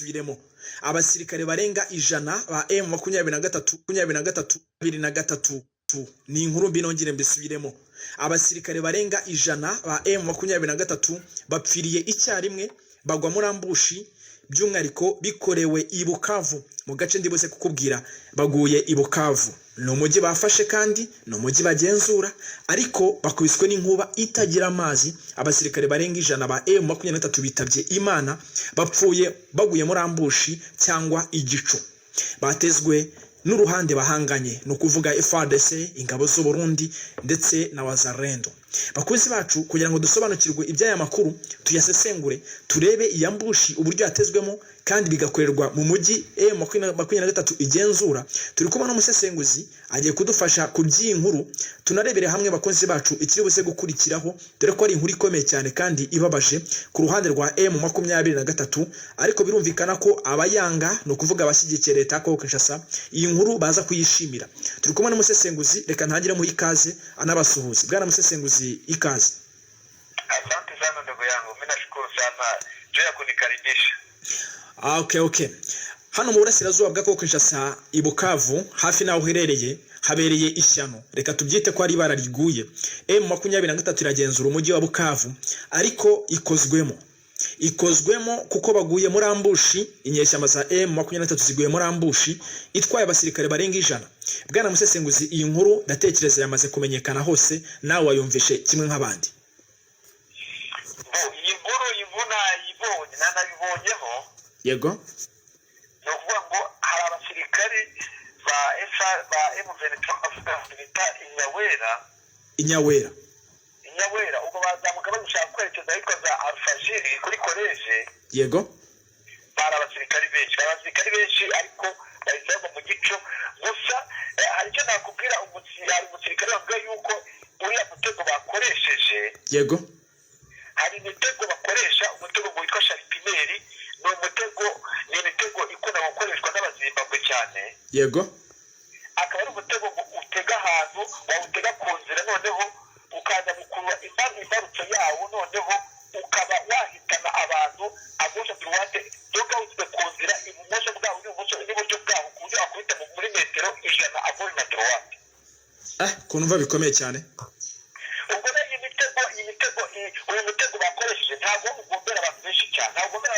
mbisubiremo abasirikare barenga 100 ba M23 ni inkuru mbi nongere mbisubiremo abasirikare barenga 100 ba M23 bapfiriye icyarimwe bagwa muri ambushi by'umwariko bikorewe i Bukavu mu gace ndibose kukubwira baguye i Bukavu no mujyi bafashe kandi no mujyi bagenzura ariko bakubiswe n'inkuba itagira amazi abasirikare barenga 100 ba M23 bitabye Imana bapfuye baguye muri ambushi cyangwa igico batezwe n'uruhande bahanganye no kuvuga FARDC ingabo z'u Burundi ndetse na Wazalendo bakuzi bacu kugira ngo dusobanukirwe ibyaya makuru tuyasesengure turebe iyambushi uburyo yatezwemo kandi bigakorerwa mu mujyi M23 igenzura turi kubona umusesenguzi agiye kudufasha kubyinkuru tunarebere hamwe bakozi bacu ikiri buse gukurikiraho dore ko ari inkuru ikomeye cyane kandi ibabaje ku ruhande rwa M23 ariko birumvikana ko abayanga no kuvuga abashyigikiye leta ko Kinshasa iyi nkuru baza kuyishimira turi kubona umusesenguzi reka ntangire mu ikaze anabasuhuza bwana musesenguzi ikaze. Asante sana ndugu yangu, mimi nashukuru sana juu ya kunikaribisha. Okay. Hano mu burasirazuba bwa Kinshasa i Bukavu hafi naho uherereye habereye ishyano reka tubyite ko ari ibara riguye M23 iragenzura umujyi wa Bukavu ariko ikozwemo kuko baguye muri ambushi inyeshyamba za M23 ziguye muri ambushi itwaye abasirikare barenga 100 bwana musesenguzi iyi nkuru ndatekereza yamaze kumenyekana hose nawe wayumvishe kimwe nk'abandi iyi nkuru yibona yibonye nanabibonyeho yego no kuvuga ngo hari abasirikare ba M23 bita Inyawera ubwo bazamuka bagushaka kwerekeza ahitwa za Alfajiri kuri koleje yego para abasirikare benshi ariko bahise mu gico gusa hari icyo nakubwira umusirikare wavuga yuko uriya mutego bakoresheje yego hari imitego bakoresha umutego witwa sharipineri ni imitego ikunda gukoreshwa n'abazimbabwe cyane yego akaba ari umutego utega ahantu wawutega ku nzira noneho ukaza gukurura imbarutso yawo noneho ukaba wahitana abantu agosha turuwate doga utwe ku nzira ibumoso bwawo n'iburyo bwawo ku buryo akubita muri metero 100 agora na turuwate kunumva bikomeye cyane ubwo iyi mitego bakoresheje ntabwo ugombera abantu benshi cyane ugombera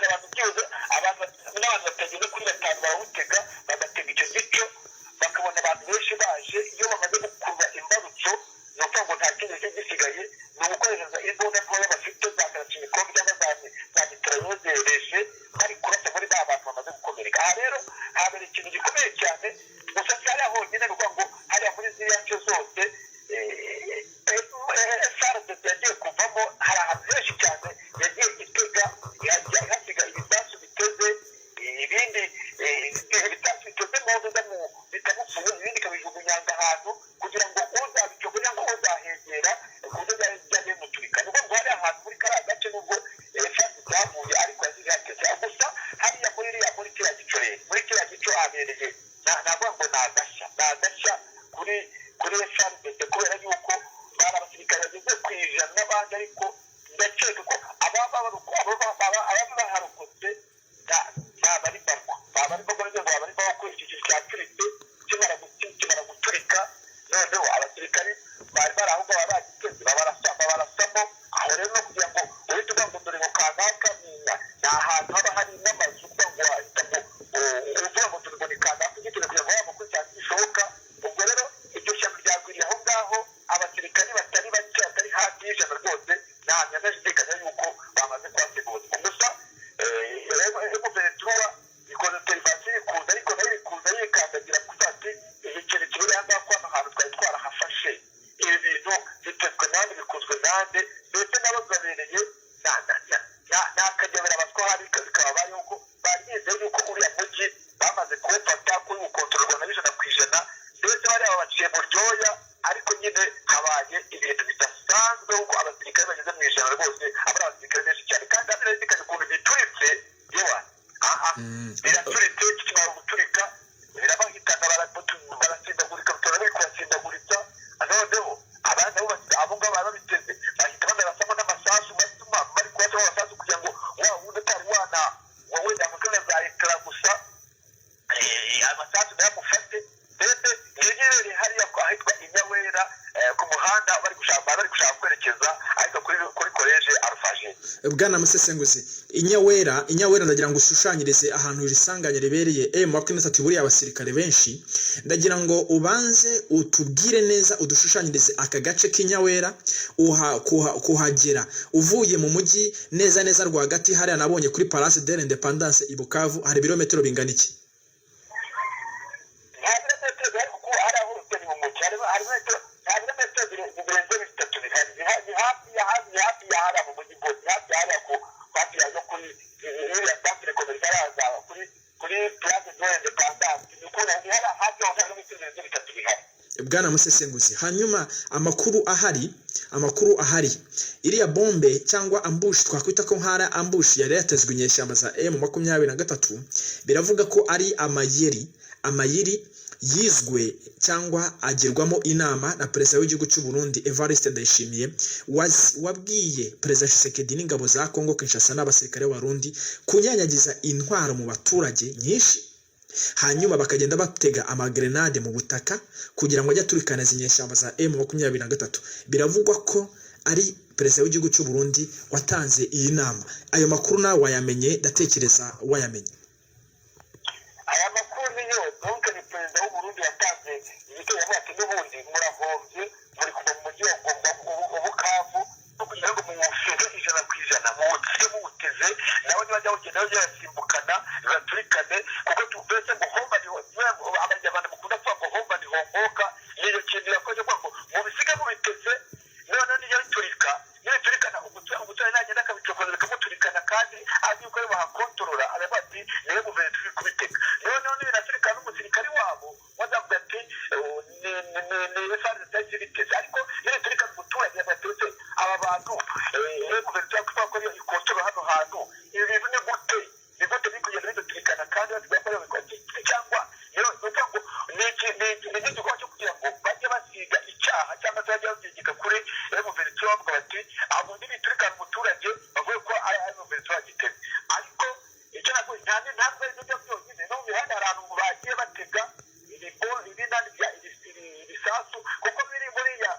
abantu byose abantu batageze kuri 5 barawutega bagatega icyo gico bakabona abantu benshi baje iyo bamaze gukurura imbarutso no ngo nta kintu gisigaye no gukoresha imbunda ntoya bafite za karachnikov cyangwa za mitrailleuse bari kurasa muri ba bantu bamaze gukomereka rero habera ikintu gikomeye cyane gusa cyari aho nyine ngo hari muri ziriya cyo zose FARDC yagiye kuvamo hari ahantu henshi cyane yagiye itega hasiga ibisasu biteze ibindi ibisasu biteze mu bitamupfuye ibindi kabijugunyanga ahantu kugira ngo uzabijugunya ngo uzahegera kuburyo byagiye muturika nubwo ngo hari ahantu muri kariya gace nubwo FARDC yavuye ariko yagiye hateze gusa hariya muri kiriya gico habereye ntabwo ngo nagashya kuri FARDC kubera yuko bari abasirikare bageze ku 100 n'abandi ariko ndakeka ko ababa baharokotse bari bakurikije cya turite kimara guturika noneho abasirikare bari ahubwo bagiteze barasamo aho rero no kugira ngo uhite uvuga dore ngo kanaka ni ahantu haba hari n'amazu uvuga ngo turi ngo ni kanaka igitego kugira ngo amakuru cyane bishoboka ubwo rero iryo shyamba ryagwiriye aho ngaho abasirikare batari bake batari hafi y'ijana rwose nta ndashidikanya yuko bamaze kuhategura gusa M23 ikoze telefasi kuza ariko nayo kuza yikandagira kufati ikintu kibiri hanga kwa ahantu twari twarahafashe ibi bintu bitezwe nande bikozwe nande ndetse n'abazabereye n'akajyabera abatwa hari bikaba bari yuko barize yuko uriya mujyi bamaze kuwufata kuri ukontororwa na 100% ndetse bari abaciye mu ryoya ariko nyine habaye ibintu bidasanzwe uko abasirikare bageze mu ijana rwose abasirikare benshi cyane kandi abirezikanye ukuntu bituritse yewa biraturitse kimara guturika birabahitana barasindagurika bitora kubasindagurika noneho abandi abo ngabo babiteze bahita banarasamo n'amasasu batuma bari kubasamo amasasu kugira ngo wa wundi atari bwana musesenguzi, inyawera ndagira ngo ushushanyirize ahantu risanganya ribereye M23 buriya abasirikare benshi, ndagira ngo ubanze utubwire neza, udushushanyirize aka gace k'inyawera kuhagera uvuye mu mujyi neza rwagati. Hariya nabonye kuri Place de l'Independance i Bukavu hari ibirometero bingana iki? Bwana musesenguzi, hanyuma amakuru ahari iriya bombe cyangwa ambush twakwita ko nkara ambush yari yatezwe inyeshyamba za M23, biravuga ko ari amayeri yizwe cyangwa agirwamo inama na perezida w'igihugu cy'u Burundi Evariste Ndayishimiye, wabwiye perezida Tshisekedi n'ingabo za Kongo Kinshasa n'abasirikare b'Abarundi kunyanyagiza intwaro mu baturage nyinshi, hanyuma bakagenda batega amagrenade mu butaka kugira ngo ajye aturikana inyeshyamba za M23. Biravugwa ko ari perezida w'igihugu cy'u Burundi watanze iyi nama. Ayo makuru nawe wayamenye? Ndatekereza wayamenye. Aya makuru niyo donc ni perezida w'u Burundi yatanze ibitero y'amati n'ubundi murahombye muri kuva mu mujyi wa Bukavu kugira ngo mumushire ijana ku ijana mu muteze nawe bajya kugenda yasimbukana baturikane, kuko tubese ngo homba ni abanyarwanda mukunda kuvuga ngo homba ni homboka. Niyo kintu yakoze ngo mu bisiga mu biteze none niyo turikana ubutare nagenda akabicokoza bikamuturikana, kandi azi yuko bahakontorora abati niyo guverinoma turi kubiteka. None binaturikana n'umusirikari wabo wazavuga ati ni FARDC biteze, ariko niyo turikana umuturage yabateze aba bantu guverinoma twakora ikontorora hano hantu. Ibi bintu ni gute bikugenda biduturikana kandi bazigakora bikoti, cyangwa rero uvuga ngo ni igikorwa cyo kugira ngo bajye basiga icyaha cyangwa se bajye babyegeka kuri guverinoma bavuga bati abo ntibiturikana umuturage bavuye ko ari guverinoma bagiteze. Ariko icyo ntabwo ntabwo ari byo byonyine, no mu mihanda hari ahantu bagiye batega ibisasu, kuko biri muri iyo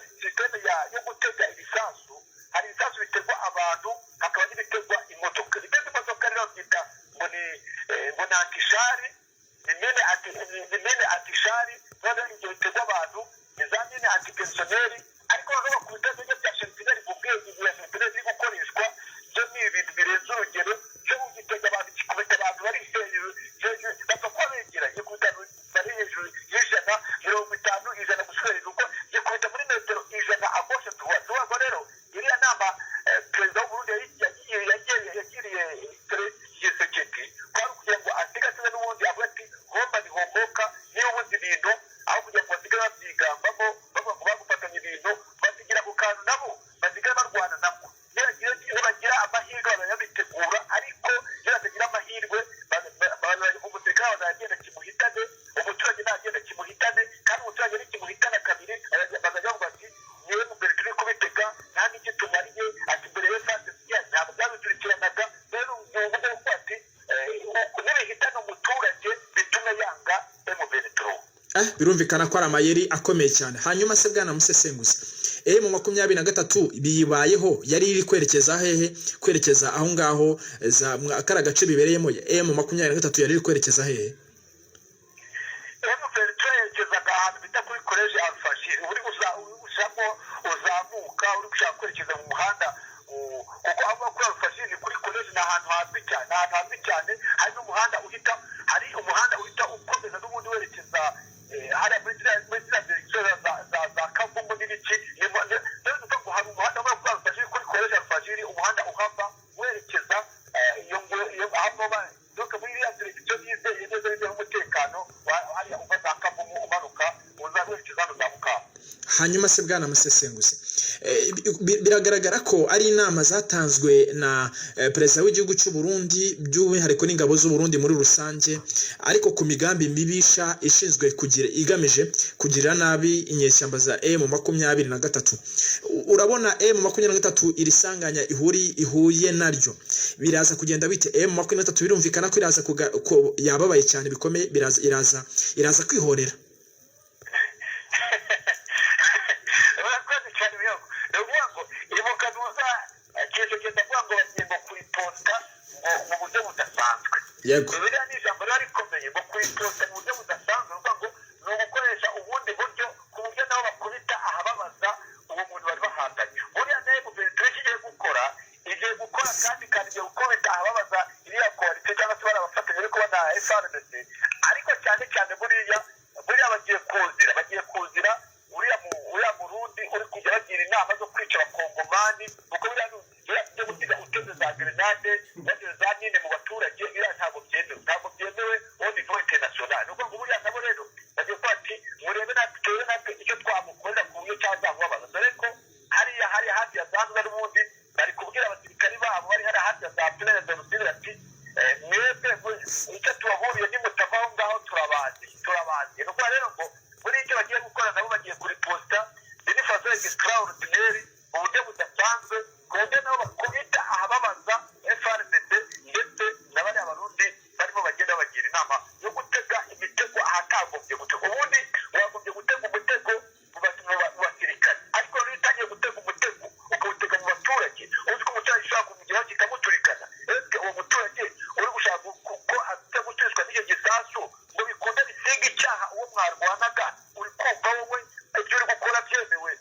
sisiteme yo gutega ibisasu. Hari ibisasu bitegwa abantu, hakaba n'ibitegwa imodoka. Ibitega imodoka rero byita ngo ni antishari, imene antishari, noneho ibyo bitegwa abantu ni za mine antipersoneri. Ariko noneho ku bitego bya sentineri mu bwenge bwa sentineri biri gukoreshwa, byo ni ibintu birenze urugero. Cyo gitega abantu kikubita abantu bari hejuru bapfa kuba begera gikubita bari hejuru y'ijana 50 gusubira hejuru, gikubita muri metero 100 agoshe tuwa rero. Iriya nama perezida w'u Burundi yagiriye Tshisekedi kwari kugira ngo asigasize n'ubundi avuga ati homba ni homboka, niyo ubundi bintu aho kugira ngo basigare babyigambamo bavuga ngo bagufatanya ibintu basigira ku kantu nabo basigare barwana nabo. Bagira amahirwe barayabitegura, ariko iyo batagira amahirwe umusirikare bazagenda kimuhitane, umuturage ntagenda kimuhitane, kandi umuturage n'ikimuhitana kabiri bazajya bavuga ati niwe mu mbere turi kubitega nta n'icyo tumariye, ati mbere yo fasi ntabwo byabiturikiranaga. Rero uburyo bwo ati n'ibihitana umuturage bituma yanga M23. Birumvikana ko ari amayeri akomeye cyane. Hanyuma se bwana musesenguzi, M23 biyibayeho yari iri kwerekeza hehe? Kwerekeza aho ngaho akara gace bibereyemo M23 yari iri kwerekeza hehe? M23 yerekezaga ahantu bita kuri College Al-Fashir. Uri uzamuka uri gushaka kwerekeza mu muhanda, kuko aho kuri Al-Fashir kuri College ni ahantu hazwi cyane. Hari n'umuhanda uhita ukomeza n'ubundi werekeza hari muri ziriya direkisiyo za Kavumu n'ibiki. Rero tuvuga ngo hari umuhanda wo kuri Al-Fashir kuri College Al-Fashir, umuhanda uhava werekeza iyo ahava doka muri iriya direkisiyo yizeye neza y'umutekano hariya uva za Kavumu umanuka uzawerekeza hano za Bukavu. Hanyuma se bwana musesenguzi, biragaragara ko ari inama zatanzwe na perezida w'igihugu cy'u Burundi by'umwihariko n'ingabo z'u Burundi muri rusange, ariko ku migambi mibisha ishinzwe igamije kugirira nabi inyeshyamba za M23. Urabona M23 irisanganya ihuye naryo biraza kugenda bite? M23 birumvikana ko iraza ko yababaye cyane bikomeye, iraza kwihorera. ikintu cyenda kuvuga ngo bagiye ngo kuriposta mu buryo budasanzwe. Yego. Biriya ni ijambo riba rikomeye ngo kuriposta mu buryo budasanzwe, uvuga ngo ni ugukoresha ubundi buryo ku buryo nabo bakubita ahababaza uwo muntu bari bahanganye. Buriya nayo guverinoma igiye gukora kandi igiye gukubita ahababaza iriya koalisiyo cyangwa se bari abafatanya ariko na FRDC, ariko cyane cyane buriya bagiye kuzira uriya Murundi uri kujya bagira inama zo kwica abakongomani, kuko biriya byo gutega uteze za grenade bateze za mine mu baturage, biriya ntabwo byemewe au niveau international. Ni ukuvuga ngo buriya nabo rero bagiye kuba ati murebe natwe icyo twamukorera ku buryo cyazamubabaza, dore ko hariya hafi ya zanzibar n'ubundi bari kubwira abasirikari babo bari hari hafi ya za Plaine de Rusizi ati mwebwe icyo tubahuriye nimutava aho ngaho turabazi. Ni ukuvuga rero ngo muri icyo bagiye gukora nabo bagiye kuri posta d'une façon extraordinaire mu buryo budasanzwe, ku buryo nabo bakubita ahababaza FRDC ndetse n'abari abarundi barimo bagenda bagira inama yo gutega imitego ahatagombye gutega. Ubundi wagombye gutega umutego mu basirikare, ariko rero utangiye gutega umutego ukawutega mu baturage, uzi ko umuturage ushaka kumugeraho kikamuturikana, ese uwo muturage uri gushaka ko aza guturishwa n'icyo gisasu ngo bikunde bisiga icyaha uwo mwarwanaga, uri kumva wowe ibyo uri gukora byemewe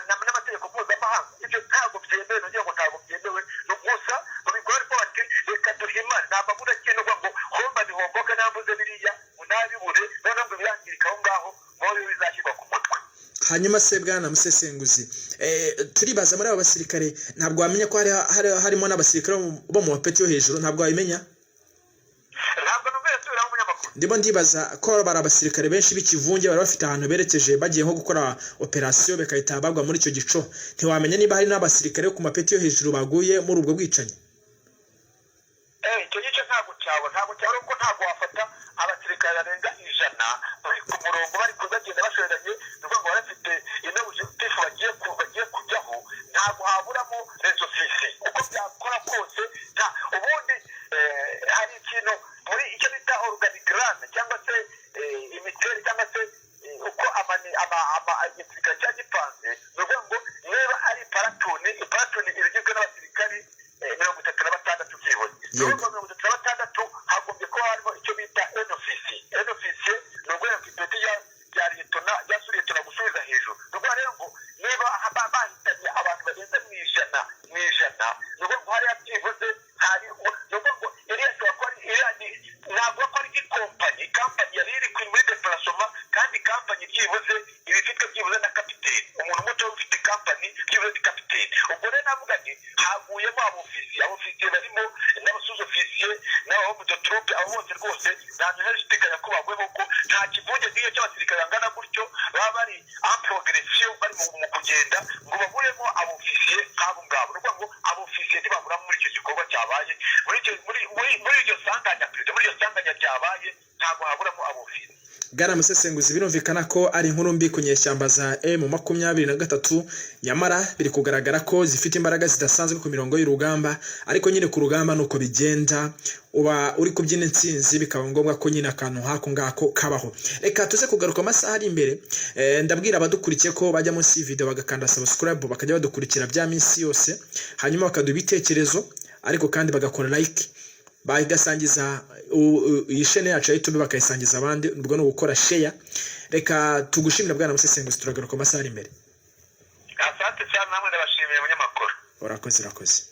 n'amategeko mpuzamahanga? Ibyo ntabwo byemewe, nongera ngo ntabwo byemewe. Gusa babikora ariko bati reka duhimane, nta mabura akenerwa ngo homba bihomboka nambuze biriya unabibure noneho ngo birangirika aho ngaho wowe bizashyirwa ku mutwe. Hanyuma se bwana musesenguzi, turibaza muri abo basirikare ntabwo wamenya ko harimo n'abasirikare bo mu mapeti yo hejuru, ntabwo wabimenya? Ntabwo numvise tubiraho umunyamakuru. Ndimo ndibaza ko bari abasirikare benshi b'ikivunge bari bafite ahantu berekeje bagiye nko gukora operasiyo bakahita bagwa muri icyo gico. Ntiwamenya niba hari n'abasirikare ku mapeti yo hejuru baguye muri ubwo bwicanyi? Icyo gice ntabwo cyabona kuko ntabwo wafata abasirikare barenga 100 bari ku murongo bari kugenda bashoreranye, ni ukuvuga ngo barafite inobujetifu bagiye kujyaho, ntabwo haburamo rezo fisi uko byakora kose. Ubundi hari ikintu muri icyo bita organigramme cyangwa se imiteri cyangwa se uko igisirikare cya gipanze, ni ukuvuga ngo niba ari paratuni igizwe n'abasirikari 36 byibone, ni ukuvuga ngo 36 hagombye kuba harimo icyo bita enofisiye, ni urwego ipeti rya liyetona ryasuriye gusubiza hejuru. Ni ukuvuga rero ngo niba bahitanye abantu barenze mu ijana, ni ukuvuga ngo hariya byibuze ni ukuvuga ngo iriya ishobora kuba ntabwo ko ari kampani yari iri muri deparasoma, kandi kampani byibuze iba ifitwe byibuze na kapiteni, umuntu muto ufite kampani byibuze ni kapiteni. ubwo rero navuga nti haguyemo abofisiye barimo n'abasuzofisiye n'abo mu trope, abo bose rwose nta nshidikanya ko bagwemo ko nta kivunge nk'iyo cy'abasirikare bangana gutyo baba bari en progression, bari mu kugenda ngo baguremo abofisiye nk'abo ngabo. ni ukuvuga ngo abofisiye ntibabura muri icyo gikorwa cyabaye, muri iryo sanganya ryabaye ntabwo haburamo abofisiye. Bwana musesenguzi, birumvikana ko ari inkuru mbi ku nyeshyamba za M23, nyamara biri kugaragara ko zifite imbaraga zidasanzwe ku mirongo y'urugamba, ariko nyine ku rugamba nuko bigenda, uba uri kubyina intsinzi bikaba ngombwa ko nyine akantu hako ngako kabaho. Reka tuze kugaruka amasaha ari imbere, ndabwira abadukurikiye ko bajya munsi y'video bagakanda subscribe, bakajya badukurikira bya minsi yose, hanyuma bakaduha ibitekerezo, ariko kandi bagakora like, bagasangiza iyi channel yacu YouTube, bakayisangiza abandi, ubwo no gukora share. Reka tugushimira bwana musesenguzi, turagaruka amasaha ari imbere. Asante cyane, namwe ndabashimiye munyamakuru. Urakoze.